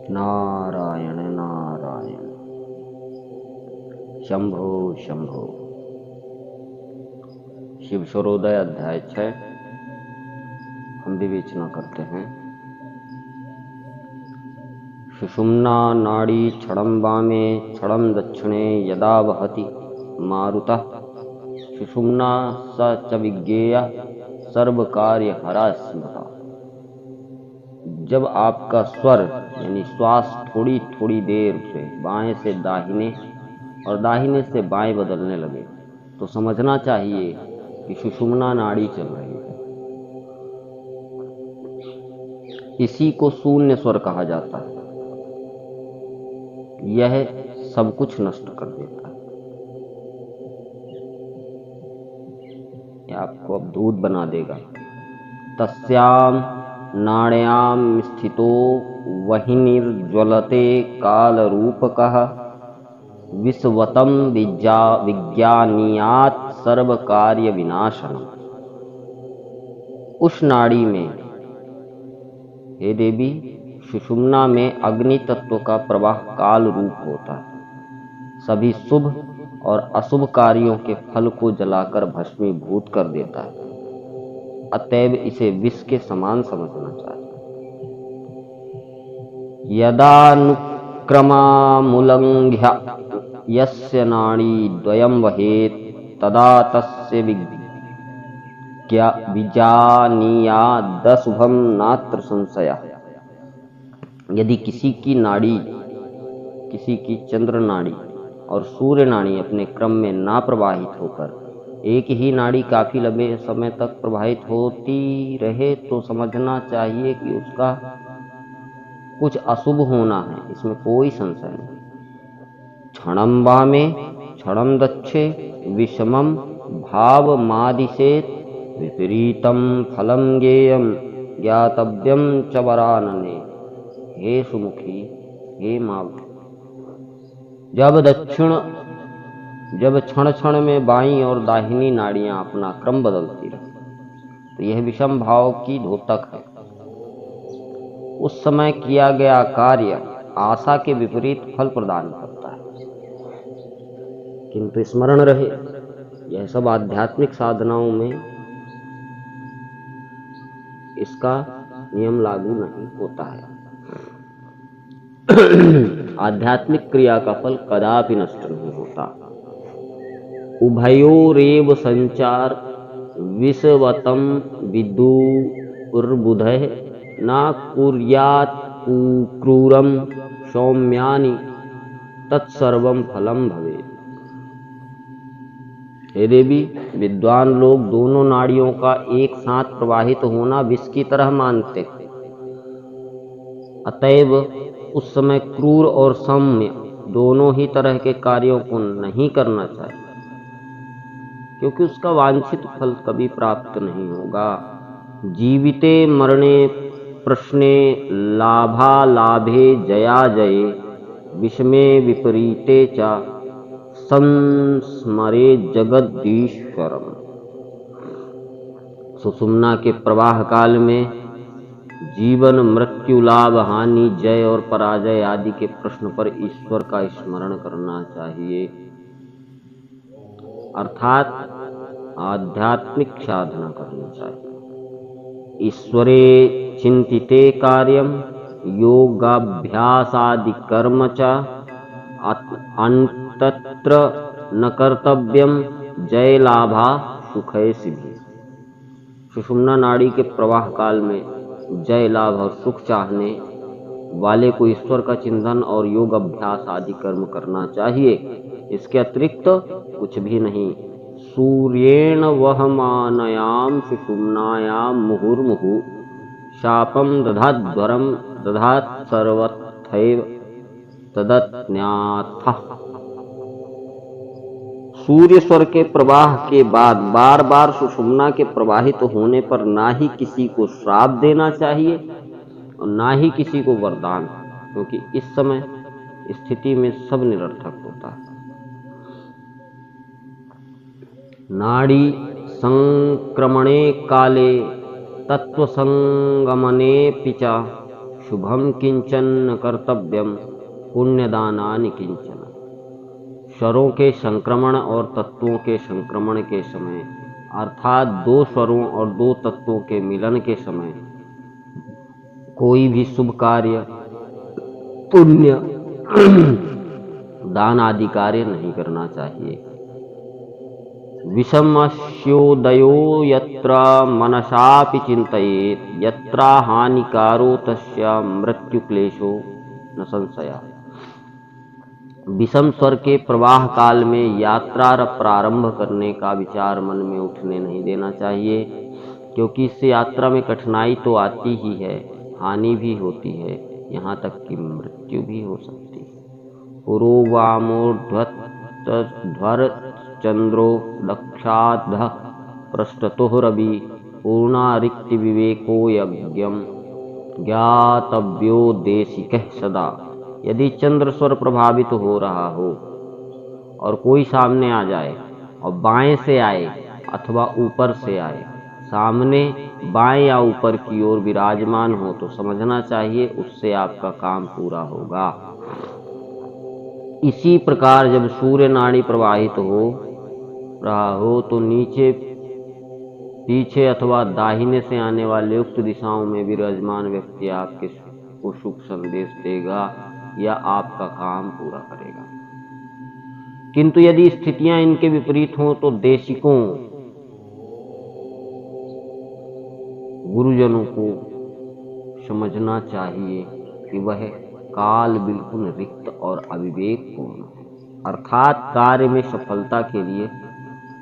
नारायण नारायण। शंभो शंभो। शिव स्वरोदय अध्याय 6 हम विवेचना करते हैं। सुषुम्ना नाड़ी क्षणं वामे क्षणं दक्षिणे यदा वहति मारुतः सुषुम्ना स च विज्ञेया सर्वकार्यहरा स्मृता। जब आपका स्वर यानी श्वास थोड़ी थोड़ी देर से बाएं से दाहिने और दाहिने से बाएं बदलने लगे तो समझना चाहिए कि सुषुम्ना नाड़ी चल रही है। इसी को शून्य स्वर कहा जाता है। यह सब कुछ नष्ट कर देता है। यह आपको अब दूध बना देगा। तस्याम नाड्याम स्थितो वह्निर्ज्वलते कालरूपकः विश्वतम विज्ञानीयात् सर्वकार्य विनाशनम्। उस नाड़ी में, हे देवी, सुषुम्ना में अग्नि तत्व का प्रवाह काल रूप होता है। सभी शुभ और अशुभ कार्यों के फल को जलाकर भस्मीभूत कर देता है। अतएव इसे विष के समान समझना चाहिए। यदानुक्रमामुल्लंघ्य यस्य नाड़ी द्वयं वहेत् तदा तस्य विजानीयादशुभं नात्र संशयः। यदि किसी की नाड़ी, किसी की चंद्र नाड़ी और सूर्य नाड़ी अपने क्रम में ना प्रवाहित होकर एक ही नाड़ी काफी लंबे समय तक प्रवाहित होती रहे तो समझना चाहिए कि उसका कुछ अशुभ होना है। इसमें कोई संशय नहीं। क्षणं वामे क्षणं दक्षे विषमं भावमादिशेत् विपरीतं फलं ज्ञेयं ज्ञातव्यं च वरानने। हे सुमुखी, हे माँ, जब क्षण क्षण में बाईं और दाहिनी नाड़ियां अपना क्रम बदलती रहे तो यह विषम भाव की द्योतक है। उस समय किया गया कार्य आशा के विपरीत फल प्रदान करता है। किंतु स्मरण रहे, यह सब आध्यात्मिक साधनाओं में इसका नियम लागू नहीं होता है। आध्यात्मिक क्रिया का फल कदापि नष्ट नहीं होता। उभयोरेव संचार विषवतम विदुर्बुधः न कुर्यात् क्रूरम सौम्यानि तत्सर्वं फलं भवेत्। हे देवी, विद्वान लोग दोनों नाड़ियों का एक साथ प्रवाहित होना विष की तरह मानते हैं। अतएव उस समय क्रूर और सौम्य दोनों ही तरह के कार्यों को नहीं करना चाहिए, क्योंकि उसका वांछित फल कभी प्राप्त नहीं होगा। जीविते मरणे प्रश्ने लाभालाभे जयाजये विषमे विपरीते च संस्मरे जगदीश्वरम। सुषुम्ना के प्रवाह काल में जीवन, मृत्यु, लाभ, हानि, जय और पराजय आदि के प्रश्न पर ईश्वर का स्मरण करना चाहिए, अर्थात आध्यात्मिक साधना करनी चाहिए। ईश्वरे चिंतिते कार्यम योगाभ्यासादि कर्म च अन्तत्र न कर्तव्यम जय लाभा सुखय सिद्धि। सुषुम्ना नाड़ी के प्रवाह काल में जय लाभ और सुख चाहने वाले को ईश्वर का चिंतन और योग अभ्यास आदि कर्म करना चाहिए। इसके अतिरिक्त कुछ भी नहीं। सूर्येण वहमानयाम सुषुम्नायाम मुहुर्मुहु शापम दधाद्वरम दधात् सर्वथैव तदज्ञातः। सूर्य स्वर के प्रवाह के बाद बार बार सुषुम्ना के प्रवाहित होने पर ना ही किसी को श्राप देना चाहिए और ना ही किसी को वरदान, क्योंकि इस समय स्थिति में सब निरर्थक होता है। नाड़ी संक्रमणे काले तत्व संगमने पिचा शुभम किंचन न कर्तव्यम पुण्यदानानि किंचन। स्वरों के संक्रमण और तत्वों के संक्रमण के समय, अर्थात दो स्वरों और दो तत्वों के मिलन के समय कोई भी शुभ कार्य, पुण्य, दान आदि कार्य नहीं करना चाहिए। विषमस्योदयो यत्र मनसापि चिन्तयेत् यत्र हानिकारो तस्य मृत्युक्लेशो न संशयः। विषम स्वर के प्रवाह काल में यात्रा प्रारंभ करने का विचार मन में उठने नहीं देना चाहिए, क्योंकि इससे यात्रा में कठिनाई तो आती ही है, हानि भी होती है, यहाँ तक कि मृत्यु भी हो सकती है। पुरोवामोर्ध्वर चंद्रो दक्षाधः पृष्ठतो रवि पूर्णारिक्ति विवेको यज्ञम ज्ञातव्यो देशिकः सदा। यदि चंद्र स्वर प्रभावित हो रहा हो और कोई सामने आ जाए और बाएं से आए अथवा ऊपर से आए, सामने बाएं या ऊपर की ओर विराजमान हो तो समझना चाहिए उससे आपका काम पूरा होगा। इसी प्रकार जब सूर्य नाड़ी प्रवाहित हो रहा हो तो नीचे, पीछे अथवा दाहिने से आने वाले उक्त दिशाओं में विराजमान व्यक्ति आपके को शुभ संदेश देगा या आपका काम पूरा करेगा। किंतु यदि स्थितियां इनके विपरीत हों तो देशिकों, गुरुजनों को समझना चाहिए कि वह काल बिल्कुल रिक्त और अविवेकपूर्ण है, अर्थात कार्य में सफलता के लिए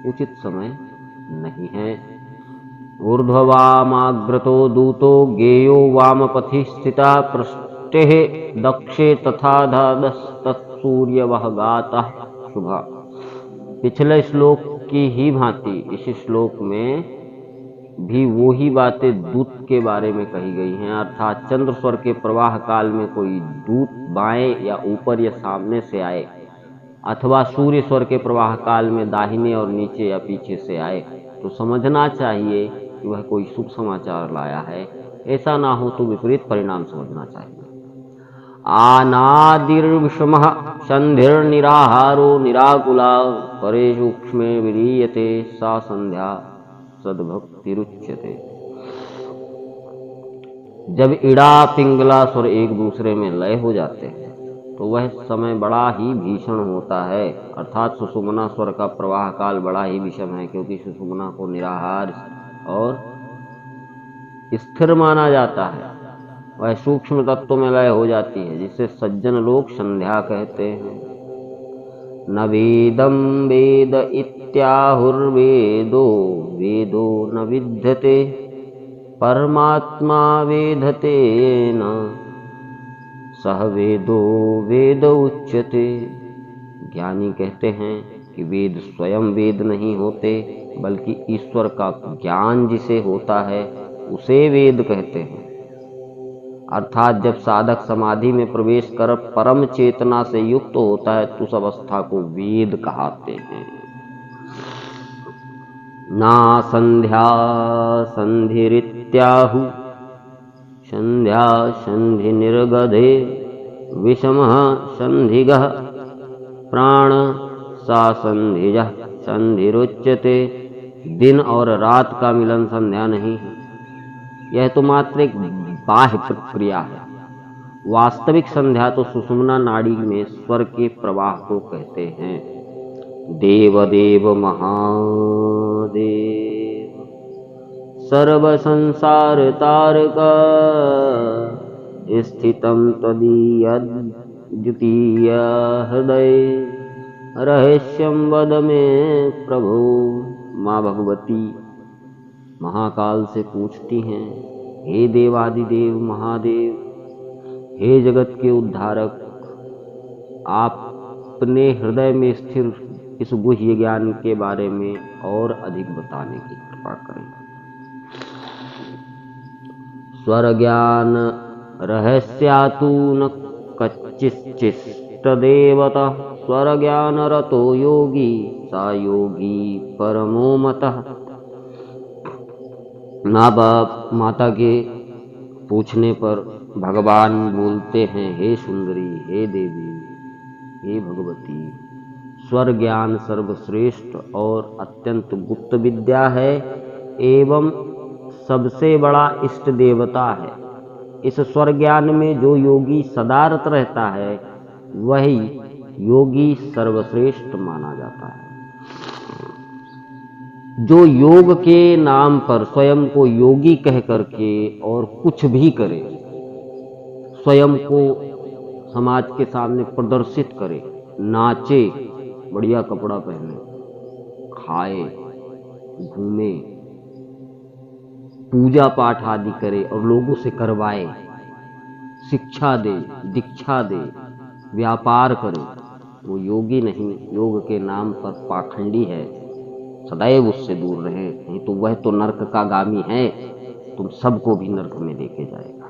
उचित समय नहीं है। ऊर्ध्ववामाग्रतो दूतो गेयो वामपथि स्थिता पृष्ठे दक्षे तथा तत्सूर्यवः गातः शुभा। पिछले श्लोक की ही भांति इस श्लोक में भी वो ही बातें दूत के बारे में कही गई हैं, अर्थात चंद्र स्वर के प्रवाह काल में कोई दूत बाएं या ऊपर या सामने से आए अथवा सूर्य स्वर के प्रवाह काल में दाहिने और नीचे या पीछे से आए तो समझना चाहिए कि वह कोई शुभ समाचार लाया है। ऐसा ना हो तो विपरीत परिणाम समझना चाहिए। आनादिर्विषमः संधिर्निराहारो निराकुला परे सूक्ष्मे विलीयते सा संध्या सद्भक्तिरुच्यते। जब इड़ा पिंगला स्वर एक दूसरे में लय हो जाते हैं तो वह समय बड़ा ही भीषण होता है, अर्थात सुषुम्ना स्वर का प्रवाह काल बड़ा ही विषम है, क्योंकि सुषुम्ना को निराहार और स्थिर माना जाता है। वह सूक्ष्म तत्वों में लय हो जाती है, जिसे सज्जन लोग संध्या कहते हैं। न वेदम वेद इत्याहुर्वेदो वेदो न विद्यते परमात्मा वेधते न सह वेदो वेद उच्यते। ज्ञानी कहते हैं कि वेद स्वयं वेद नहीं होते, बल्कि ईश्वर का ज्ञान जिसे होता है उसे वेद कहते हैं। अर्थात जब साधक समाधि में प्रवेश कर परम चेतना से युक्त होता है तो उस अवस्था को वेद कहते हैं। ना संध्या संधिरित्याहु संध्या संधि निर्गधे विषमः संधिगः प्राण सा संधिजः संधिरुच्यते। दिन और रात का मिलन संध्या नहीं है, यह तो मात्र एक बाह्य प्रक्रिया है। वास्तविक संध्या तो सुषुम्ना नाड़ी में स्वर के प्रवाह को कहते हैं। देव देव महादेव सर्व संसार तारक स्थितम तदीय द्वितीय हृदय रहस्यम वद में प्रभु। माँ भगवती महाकाल से पूछती हैं, हे देवादिदेव महादेव, हे जगत के उद्धारक, आप अपने हृदय में स्थिर इस गुह्य ज्ञान के बारे में और अधिक बताने की कृपा करें। स्वर ज्ञान रहस्यातु न कच्चिश्चिष्ट देवता स्वर ज्ञान रतो योगी सा योगी परमो मतः। माँ बाप माता के पूछने पर भगवान बोलते हैं, हे सुंदरी, हे देवी, हे भगवती, स्वर ज्ञान सर्वश्रेष्ठ और अत्यंत गुप्त विद्या है एवं सबसे बड़ा इष्ट देवता है। इस स्वर ज्ञान में जो योगी सदा रत रहता है वही योगी सर्वश्रेष्ठ माना जाता है। जो योग के नाम पर स्वयं को योगी कह करके और कुछ भी करे, स्वयं को समाज के सामने प्रदर्शित करे, नाचे, बढ़िया कपड़ा पहने, खाए, घूमे, पूजा पाठ आदि करे और लोगों से करवाए, शिक्षा दे, दीक्षा दे, व्यापार करे, वो योगी नहीं, योग के नाम पर पाखंडी है। सदैव उससे दूर रहे, नहीं तो वह तो नरक का गामी है, तुम सबको भी नरक में लेके जाएगा।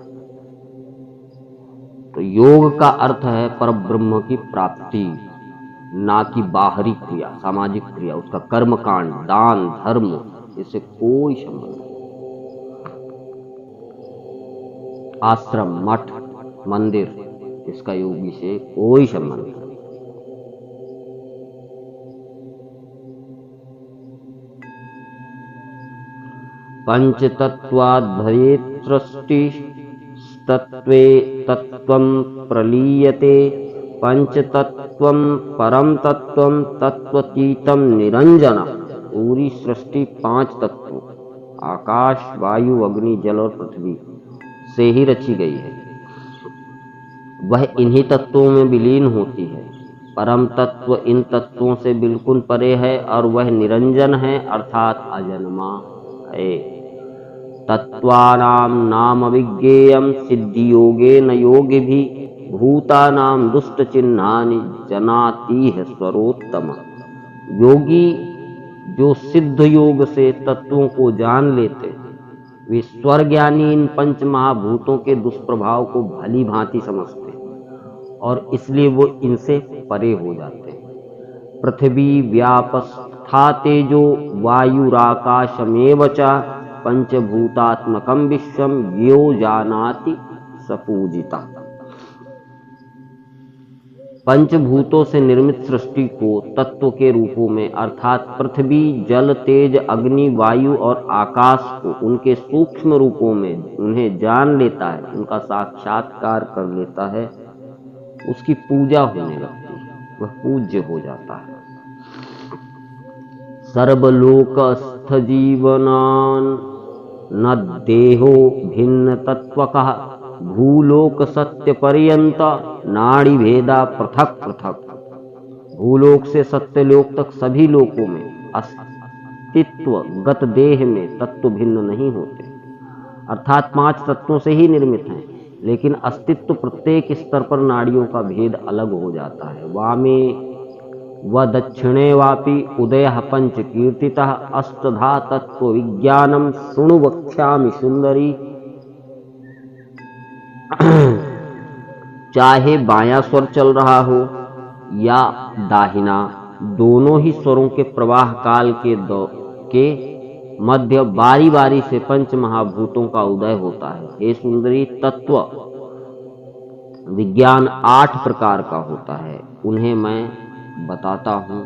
तो योग का अर्थ है परब्रह्म की प्राप्ति, ना कि बाहरी क्रिया, सामाजिक क्रिया, उसका कर्म कांड, दान, धर्म, इससे कोई संबंध नहीं। आश्रम, मठ, मंदिर, इसका योगी से कोई संबंध नहीं। पंचतत्वाद्भवेत् सृष्टि तत्वे तत्त्वं प्रलीयते, पंचतत्त्वं परम तत्त्वं तत्त्वतीतं निरंजन। पूरी सृष्टि 5 तत्वों, आकाश, वायु, अग्नि, जल और पृथ्वी से ही रची गई है। वह इन्हीं तत्वों में विलीन होती है। परम तत्व इन तत्वों से बिल्कुल परे है और वह निरंजन है, अर्थात अजन्मा है। तत्वानां नाम विज्ञेयं सिद्धि योगेन योगिभिः, भूतानां दुष्ट चिन्हानि जनातीह स्वरोत्तम। योगी जो सिद्ध योग से तत्वों को जान लेते, वे स्वर ज्ञानी इन पंच महाभूतों के दुष्प्रभाव को भली भांति समझते और इसलिए वो इनसे परे हो जाते हैं। पृथ्वी व्यापस्था तेजो वायुराकाशमेव च, पंचभूतात्मकं विश्वं यो जानाति स पूजिता। पंचभूतों से निर्मित सृष्टि को तत्व के रूपों में अर्थात पृथ्वी, जल, तेज, अग्नि, वायु और आकाश को उनके सूक्ष्म रूपों में उन्हें जान लेता है, उनका साक्षात्कार कर लेता है, उसकी पूजा होने लगती है, वह पूज्य हो जाता है। सर्वलोकस्थ जीवनान् न देहो भिन्न तत्वकः, भूलोक सत्य पर्यंत नाड़ी भेदा पृथक पृथक। भूलोक से सत्यलोक तक सभी लोकों में अस्तित्व गत देह में तत्व भिन्न नहीं होते, अर्थात 5 तत्वों से ही निर्मित हैं, लेकिन अस्तित्व प्रत्येक स्तर पर नाड़ियों का भेद अलग हो जाता है। वामे व दक्षिणे वापि उदयः पंच कीर्तितः, अष्टधा तत्व विज्ञानम शृणु वक्ष्यामि सुंदरी। चाहे बायां स्वर चल रहा हो या दाहिना, दोनों ही स्वरों के प्रवाह काल के मध्य बारी बारी से पंच महाभूतों का उदय होता है। हे सुंदरी, तत्व विज्ञान 8 प्रकार का होता है, उन्हें मैं बताता हूं,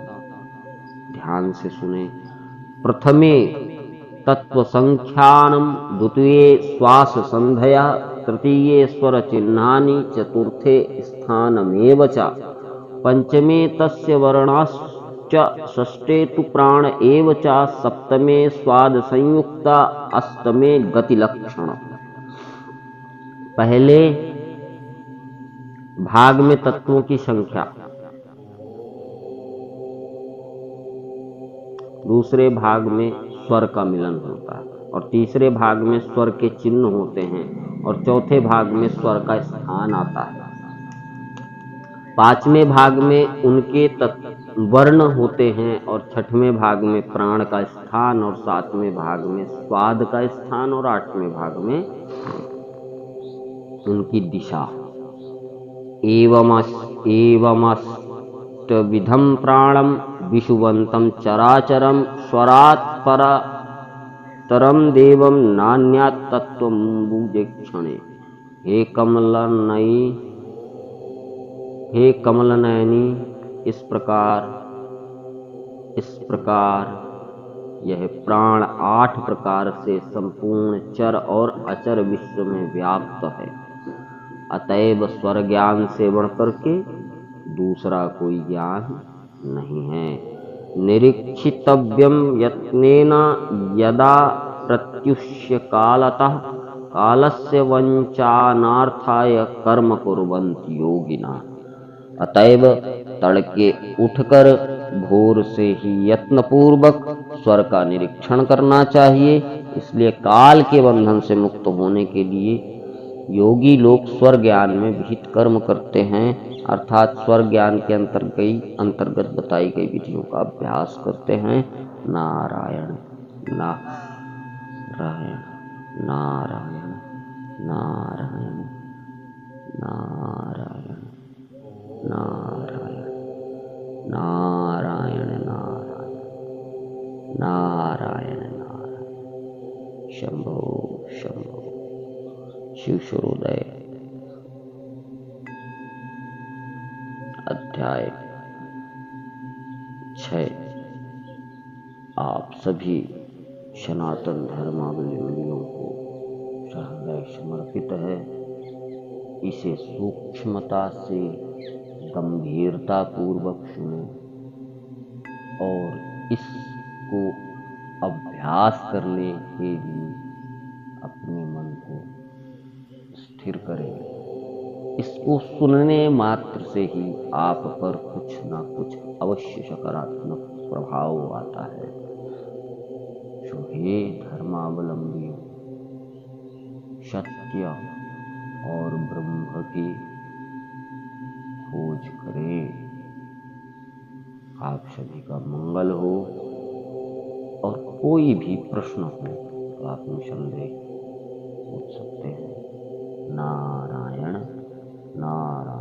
ध्यान से सुने। प्रथमे तत्व संख्यानम, द्वितीये श्वास संधया, तृतीये स्वर चिन्हानि, चतुर्थे स्थानमेव च, पंचमे तस्य वर्णाश्च, षष्ठे तु प्राण एव च, सप्तमे स्वाद संयुक्ता, अष्टमे गति लक्षण। पहले भाग में तत्वों की संख्या, दूसरे भाग में स्वर का मिलन होता है और तीसरे भाग में स्वर के चिन्ह होते हैं और चौथे भाग में स्वर का स्थान आता है। 5वें भाग में उनके वर्ण होते हैं और 6वें भाग में प्राण का स्थान और 7वें भाग में स्वाद का स्थान और 8वें भाग में उनकी दिशा। एवमष्टविधं प्राणम विषुवंतम चराचरम, स्वरात् परतरम देवम नान्यात् तत्त्वमुपदेक्षणे। हे कमलनयी, हे कमलनयनी, इस प्रकार यह प्राण 8 प्रकार से संपूर्ण चर और अचर विश्व में व्याप्त है। अतएव स्वर ज्ञान से बढ़कर के दूसरा कोई ज्ञान नहीं है। निरीक्षितव्यम यत्नेन यदा प्रत्युष्य कालतः कालस्य वंचानार्थाय कर्म कुर्वन्ति योगिना। अतएव तड़के उठकर भोर से ही यत्नपूर्वक स्वर का निरीक्षण करना चाहिए। इसलिए काल के बंधन से मुक्त होने के लिए योगी लोग स्वर ज्ञान में विहित कर्म करते हैं, अर्थात स्वर ज्ञान के अंतर्गत बताई गई विधियों का अभ्यास करते हैं। नारायण नारायण नारायण नारायण नारायण नारायण नारायण नारायण नारायण नारायण। शंभो शंभो। शिव सूर्योदय अध्याय 6। आप सभी सनातन धर्मावलंबियों को हृदय समर्पित है। इसे सूक्ष्मता से गंभीरता पूर्वक सुने और इसको अभ्यास करने के लिए अपने मन को स्थिर करें। इसको सुनने मात्र से ही आप पर कुछ ना कुछ अवश्य सकारात्मक प्रभाव आता है। जो हे धर्मावलंबियों, सत्य और ब्रह्म की खोज करें। आप सभी का मंगल हो। और कोई भी प्रश्न हो तो आप निसंदेह पूछ सकते हैं। नारायण नारायण।